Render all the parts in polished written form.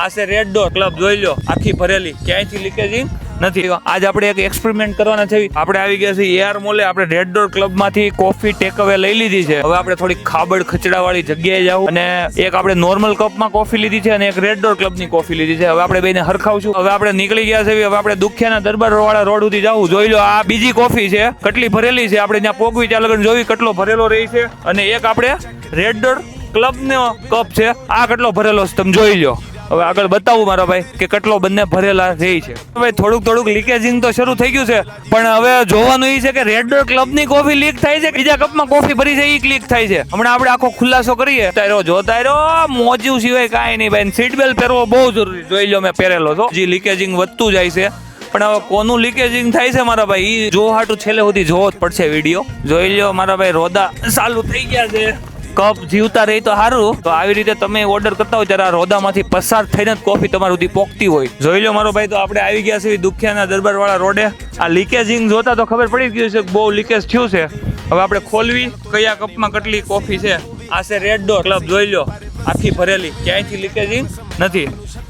આ છે red door club, જોઈ લો આખી ભરેલી, ક્યાંયથી લીકેજિંગ નથી. આજ આપણે એક એક્સપેરિમેન્ટ કરવાના છે. આપણે આવી ગયા છીએ એઆર મોલે. આપણે રેડ ડોર ક્લબ માંથી કોફી ટેક અવે લઈ લીધી છે. હવે આપણે થોડી ખાબડ ખચડા વાળી જગ્યાએ જાવ અને એક આપણે નોર્મલ કપમાં કોફી લીધી છે અને એક રેડ ડોર ક્લબ ની કોફી લીધી છે. હવે આપણે બેને હરખાવશું. હવે આપણે નીકળી ગયા છે. હવે આપણે દુખિયાના દરબાર વાળા રોડ સુધી જવું. જોઈ લો આ બીજી કોફી છે, કેટલી ભરેલી છે. આપણે ત્યાં પોગવી ત્યાં લગન જોવી કેટલો ભરેલો રહી છે. અને એક આપણે રેડ ડોર ક્લબ નો કપ છે, આ કેટલો ભરેલો છે તમે જોઈ લો. હવે આગળ બતાવું મારા ભાઈ કે કેટલો બંને ભરેલા રહી છે. ભાઈ થોડુંક લીકેજિંગ તો શરૂ થઈ ગયું છે, પણ હવે જોવાનું એ છે કે રેડ ડોર ક્લબ ની કોફી લીક થાય છે, બીજા કપમાં કોફી ભરી છે એ લીક થાય છે. હમણાં આપણે આખો ખુલાસો કરીએ. તારો જોતા રહ્યો, મોજું સિવાય કાંઈ નહીં ભાઈ. સીટ બેલ્ટ પહેરવો બહુ જરૂરી. જોઈ લો મેં પહેરેલો છો. જે લીકેજિંગ વધતું જાય છે, પણ હવે કોનું લીકેજિંગ થાય છે મારા ભાઈ ઈ જો હાટું છેલ્લે સુધી જોવો જ પડશે વિડીયો. જોઈ લો મારા ભાઈ, રોદા ચાલુ થઈ ગયા છે. કપ જીવતા રહી તો સારું. તો આવી રીતે તમે ઓર્ડર કરતા હોય ત્યારે આ રોદામાંથી પસાર થઈને જ કોફી તમારા સુધી પોકતી હોય. જોઈ લો મારો ભાઈ, તો આપણે આવી ગયા છીએ દુખિયાના દરબાર વાળા રોડે. આ લીકેજિંગ જોતા તો ખબર પડી ગયું છે કે બહુ લીકેજ થયું છે. હવે આપણે ખોલવી કયા કપમાં કેટલી કોફી છે. આ છે રેડ ડોર ક્લબ, જોઈ લો આખી ભરેલી, ક્યાંયથી લીકેજિંગ નથી.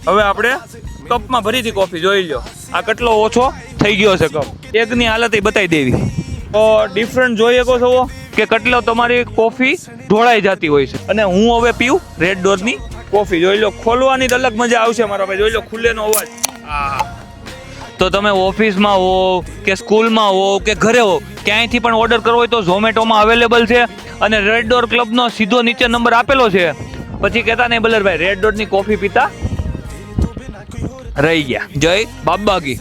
હવે આપણે કપમાં ભરી હતી કોફી, જોઈ લો આ કેટલો ઓછો થઈ ગયો છે કપ. એકની હાલત એ બતાવી દેવી તો ડિફરન્ટ જોઈ શકો છો કે કેટલો તમારી કોફી ઢોળાઈ જતી હોય છે. અને હું હવે પીવું રેડ ડોર ની કોફી. જોઈ લો ખોલવાની અલગ મજા આવશે મારા ભાઈ. જોઈ લો ખુલ્લેનો અવાજ. તો તમે ઓફિસમાં હો કે સ્કૂલમાં હો કે ઘરે હો, ક્યાંયથી પણ ઓર્ડર કરવો હોય તો ઝોમેટોમાં અવેલેબલ છે. અને રેડ ડોર ક્લબનો સીધો નીચે નંબર આપેલો છે. પછી કહેતા નહીં બલરભાઈ રેડ ડોર ની કોફી પીતા રહી ગયા. જય બાબાગી.